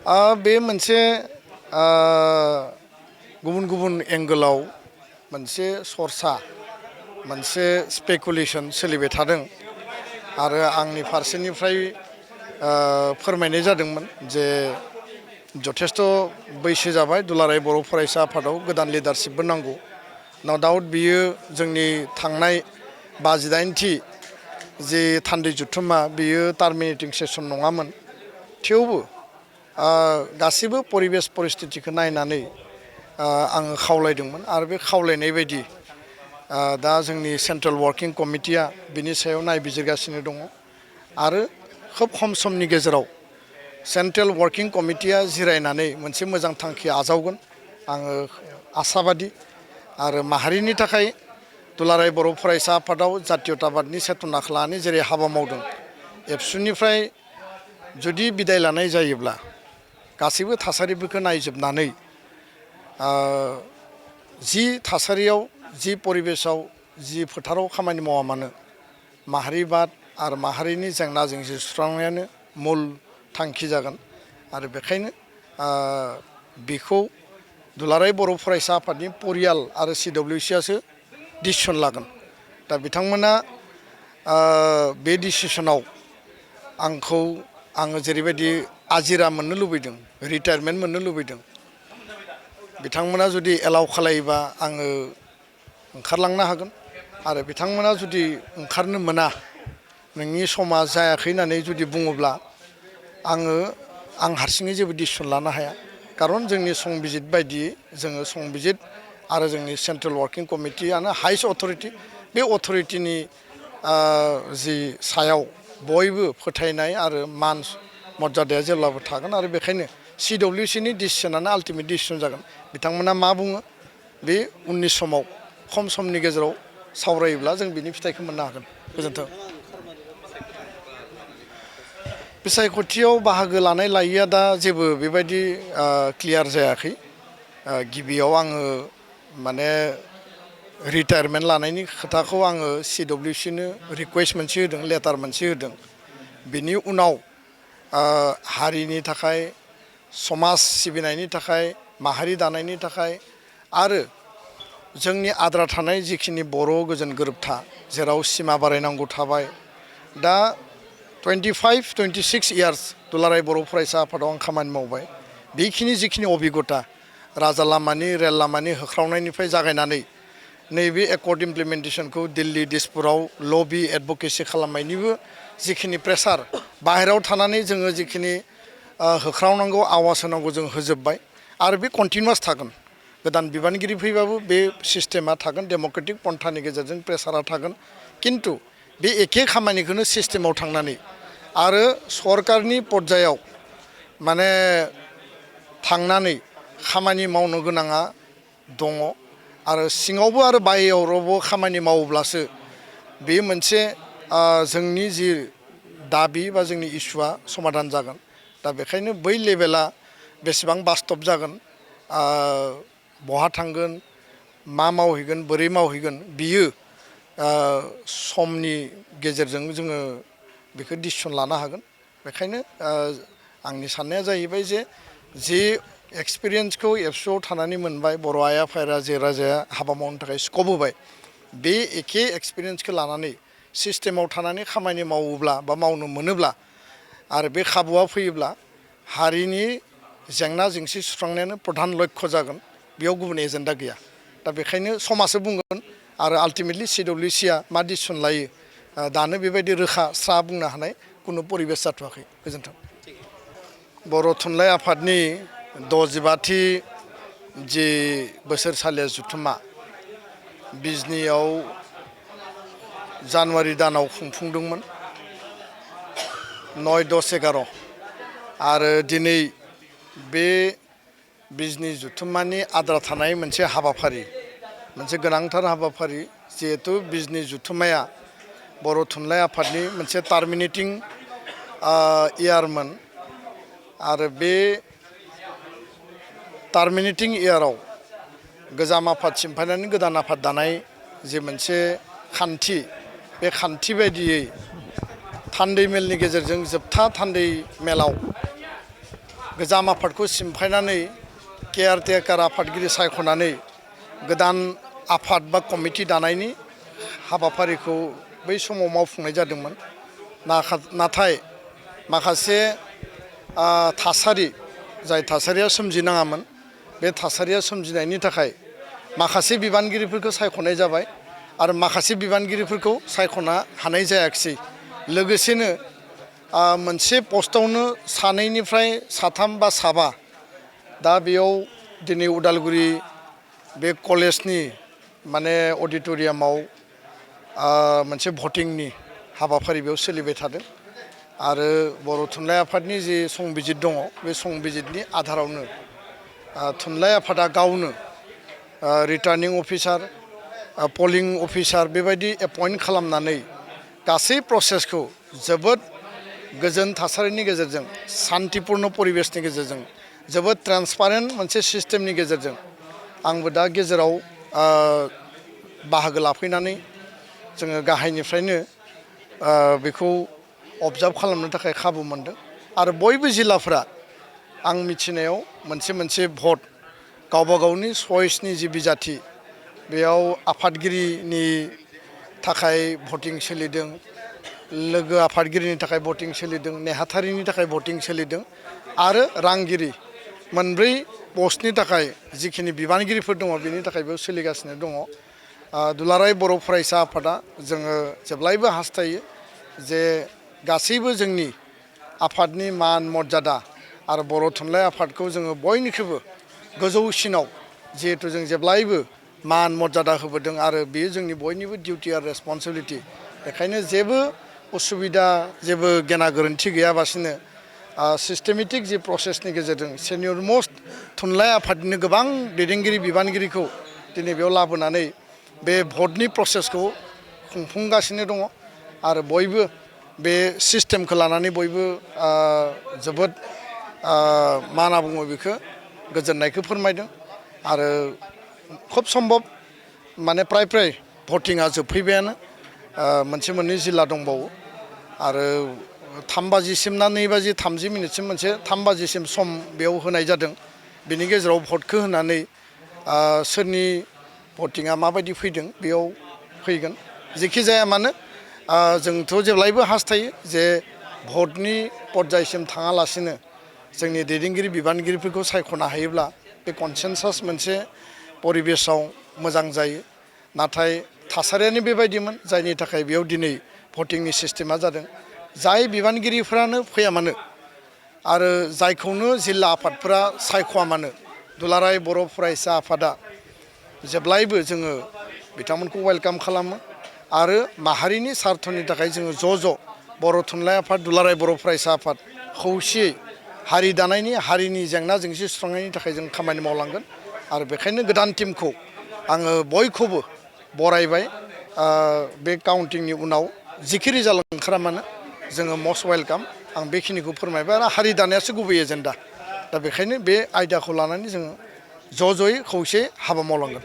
बे मोनसे गुबुन गुबुन एंगोलाव मोनसे सरसा मोनसे स्पेकुलेशन सोलिबाय थादों आरो आंनि फारसेनिफ्राय फोरमायनाय जादोंमोन जे जथेस्थ' बैसो जाबाय दुलाराय बर' फरायसा आफादाव गोदान लिडारशिपबो नांगौ नो डाउट बियो जोंनि थांनाय 58थि जे थान्दै जुथुमा बियो टार्मिनेटिं सेसन नङामोन थेवबो गासिबो परिबेस परिस्थितिखौ नायनानै आङो खावलायदोंमोन आरो बे खावलायनाय बायदि दा जोंनि सेन्ट्रेल वार्किं कमिटिया बिनि सायाव नायबिजिरगासिनो दङ आरो खोब खम समनि गेजेराव सेन्ट्रेल वार्किं कमिटिया जिरायनानै मोनसे मोजां थांखि आजावगोन आङो आसाबादि आरो माहारिनि थाखाय दुलाराय बर' फरायसा आफादाव जातीयताबादनि सेतनाखौ लानानै जेरै हाबा मावदों एबसुनिफ्राय जुदि बिदाय लानाय जायोब्ला गासैबो थासारिफोरखौ नायजोबनानै जि थासारियाव जि परिबेसाव जि फोथाराव खामानि मावा मानो माहारिबाद आरो माहारिनि जेंना जेंसि सुस्रांनायानो मुल थांखि जागोन आरो बेखायनो बेखौ दुलाराय बर' फरायसा आफादनि परियाल आरो CWCआसो डिसिसन लागोन दा बिथांमोना बे डिसिसनाव आङो जेरैबायदि आजिरा मोननो लुबैदों रिटायारमेन्ट मोननो लुबैदों बिथांमोना जुदि एलाउ खालायोबा आङो ओंखारलांनो हागोन आरो बिथांमोना जुदि ओंखारनो मोना नोंनि समा जायाखै होननानै जुदि बुङोब्ला आं हारसिङै जेबो डिसिसन लानो हाया खारन जोंनि संबिजित बायदियै जोङो संबिजित आरो जोंनि सेन्ट्रेल वार्किं कमिटियानो हाइस्ट अथरिटि बे अथरिटिनि जि सायाव बयबो फोथायनाय आरो मान मर्यादाया जेब्लाबो थागोन आरो बेखायनो CWCनि डिसिसनानो आल्टिमेट डिसिसन जागोन बिथांमोना मा बुङो बे उननि समाव खम समनि गेजेराव सावरायोब्ला जों बिनि फिथाइखौ मोननो हागोन गोजोन्थों बिसायख'थियाव बाहागो लानाय लायैया दा जेबो बेबायदि क्लियार जायाखै गिबियाव आङो माने रिटायारमेन्ट लानायनि खोथाखौ आङो CWCनो रिकुवेस्ट मोनसे होदों लेटार मोनसे होदों बिनि उनाव हारिनि थाखाय समाज सिबिनायनि थाखाय माहारि दानायनि थाखाय आरो जोंनि आद्रा थानाय जिखिनि बर' गोजोन गोरोबथा जेराव सिमा बारायनांगौ थाबाय दा 25-26 इयार्स दुलाराय बर' फरायसा आफादाव आं खामानि मावबाय बेखिनि जिखिनि अभिगता राजा लामानि रेल लामानि होख्रावनायनिफ्राय जागायनानै नैबे एकर्ड इमप्लिमेन्टेसनखौ दिल्ली दिसपुराव लबि एडभकेसि खालामनायनिबो जिखिनि प्रेसार बाहेरायाव थानानै जोङो जिखिनि होख्रावनांगौ आवाज होनांगौ जों होजोब्बाय आरो बे कन्टिनिउआस थागोन गोदान बिबानगिरि फैबाबो बे सिस्टेमा थागोन डेम'क्रेटिक पन्थानि गेजेरजों प्रेसारा थागोन किन्तु बे एखे खामानिखौनो सिस्टेमाव थांनानै आरो सरकारनि पर्यायाव माने थांनानै खामानि मावनो गोनाङा दङ आरो सिङावबो आरो बायहेरायावबो खामानि मावोब्लासो बे मोनसे जोंनि जि दाबि बा जोंनि इस्युआ समाधान जागोन दा बेखायनो बै लेभेला बेसेबां बास्तब जागोन बहा थांगोन मा मावहैगोन बोरै मावहैगोन बियो समनि गेजेरजों जोङो बेखौ डिसिसन लानो हागोन बेखायनो आंनि साननाया जाहैबाय जे एक्सपिरियेन्सखौ एबसुआव थानानै मोनबाय बर' आइ आफा रायजो राजाया हाबा मावनो थाखाय स्कप होबाय बे एखे एक्सपिरियेन्सखौ लानानै सिस्टेमाव थानानै खामानि मावोब्ला बा मावनो मोनोब्ला आरो बे खाबुआ फैयोब्ला हारिनि जेंना जेंसि सुस्रांनायानो प्रधान लक्ष्य जागोन बेयाव गुबुन एजेन्डा गैया दा बेखायनो समाजो बुंगोन आरो आल्टिमेटलि CWCआ मा डिसिसन लायो दानो बेबायदि रोखा स्रा बुंनो हानाय कुनु परिबेस जाथ'वाखै गोजोन्थों बर' थुनलाइ आफादनि 65थि जि बोसोरसालिया जुथुमा बिजनीआव जानुवारि दानाव खुंफुंदोंमोन 9-10-11 आरो दिनै बे बिजनी जुथुमानि आद्रा थानाय मोनसे हाबाफारि मोनसे गोनांथार हाबाफारि जिहेतु बिजनी जुथुमाया बर' थुनलाइ आफादनि मोनसे टार्मिनेटिं इयारमोन आरो बे टार्मिनेटिं इयाराव गोजाम आफाद सिमफायनानै गोदान आफाद दानाय जे मोनसे खान्थि बे खान्थि बायदियै थान्दै मेलनि गेजेरजों जोबथा थान्दै मेलाव गोजाम आफादखौ सिमफायनानै केयारटेकार आफादगिरि सायख'नानै गोदान आफाद बा कमिटि दानायनि हाबाफारिखौ बै समाव मावफुंनाय जादोंमोन। नाथाय माखासे थासारि जाय थासारिया सोमजिनाङामोन बे थासारिया सोमजिनायनि थाखाय माखासे बिबानगिरिफोरखौ सायख'नाय जाबाय आरो माखासे बिबानगिरिफोरखौ सायख'नो हानाय जायाखिसै। लोगोसेनो मोनसे पस्टआवनो सानैनिफ्राय साथाम बा साबा दा बेयाव दिनै उदालगुरि बे कलेजनि माने अडिट'रियामाव मोनसे भटिंनि हाबाफारि बेयाव सोलिबाय थादों आरो बर' थुनलाइ आफादनि जि संबिजित दङ बे संबिजितनि आधारावनो थुनलाइ आफादा गावनो रिटार्निं अफिसार पलिं अफिसार बेबायदि एपइन्ट खालामनानै गासै प्रसेसखौ जोबोद गोजोन थासारिनि गेजेरजों सान्तिपुर्ण परिबेसनि गेजेरजों जोबोद ट्रान्सपारेन्ट मोनसे सिस्टेमनि गेजेरजों आंबो दा गेजेराव बाहागो लाफैनानै जोङो गाहायनिफ्रायनो बेखौ अबजार्भ खालामनो थाखाय खाबु मोनदों आरो बयबो जिल्लाफोरा आं मिथिनायाव मोनसे भट गावबा गावनि चइसनि जि बिजाथि बेयाव आफादगिरिनि थाखाय भटिं सोलिदों, लोगो आफादगिरिनि थाखाय भटिं सोलिदों, नेहाथारिनि थाखाय भटिं सोलिदों आरो रांगिरि मोनब्रै पस्टनि थाखाय जिखिनि बिबानगिरिफोर दङ बेनि थाखाय बेयाव सोलिगासिनो दङ। दुलाराय बर' फरायसा आफादा जोङो जेब्लायबो हास्थायो जे गासैबो जोंनि आफादनि मान मर्यादा आरो बर' थुनलाइ आफादखौ जोङो बयनिख्रुइबो गोजौसिनाव जिहेतु जों जेब्लायबो मान मर्यादा होबोदों आरो बेयो जोंनि बयनिबो डिउटि आरो रेसपन्सिबिलिटि। बेखायनो जेबो उसुबिदा जेबो गेना गोरोन्थि गैयाबासिनो सिस्टेमेटिक जि प्रसेसनि गेजेरजों सेनियर मस्ट थुनलाइ आफादनिनो गोबां दैदेनगिरि बिबानगिरिखौ दिनै बेयाव लाबोनानै बे भटनि प्रसेसखौ खुंफुंगासिनो दङ आरो बयबो बे सिस्टेमखौ लानानै बयबो जोबोद मा होनना बुङो बेखौ गोजोननायखौ फोरमायदों आरो खुब सम्भब माने प्राय भटिंआ जोबफैबायानो मोनसे मोननै जिल्ला दंबावो आरो 3 बाजिसिम ना 2 बाजि 30 मिनिटसिम मोनसे 3 बाजिसिम सम बेयाव होनाय जादों। बिनि गेजेराव भटखौ होनानै सोरनि भटिंआ माबायदि फैदों बेयाव फैगोन। जेखि जाया मानो जोंथ' जेब्लायबो हास्थायो जे भटनि पर्यायसिम थाङालासिनो जोंनि दैदेनगिरि बिबानगिरिफोरखौ सायख'नो हायोब्ला बे कनसेनसास मोनसे परिबेसाव मोजां जायो। नाथाय थासारियानो बेबायदिमोन जायनि थाखाय बेयाव दिनै भटिंनि सिस्टेमा जादों। जाय बिबानगिरिफ्रानो फैया मानो आरो जायखौनो जिल्ला आफादफोरा सायख'आ मानो दुलाराय बर' फरायसा आफादा जेब्लायबो जोङो बिथांमोनखौ वेलकाम खालामो आरो माहारिनि सार्थनि थाखाय जोङो ज' बर' थुनलाइ आफाद दुलाराय बर' फरायसा आफाद खौसेयै हारि दानायनि हारिनि जेंना जेंसि सुस्रांनायनि थाखाय जों खामानि मावलांगोन आरो बेखायनो गोदान टिमखौ आङो बयखौबो बरायबाय। बे काउन्टिंनि उनाव जिखि रिजाल्ट ओंखारा मानो जोङो मस्ट वेलकाम आं बेखिनिखौ फोरमायबाय आरो हारि दानायासो गुबै एजेन्डा। दा बेखायनो बे आयदाखौ लानानै जोङो ज'यै खौसे हाबा मावलांगोन।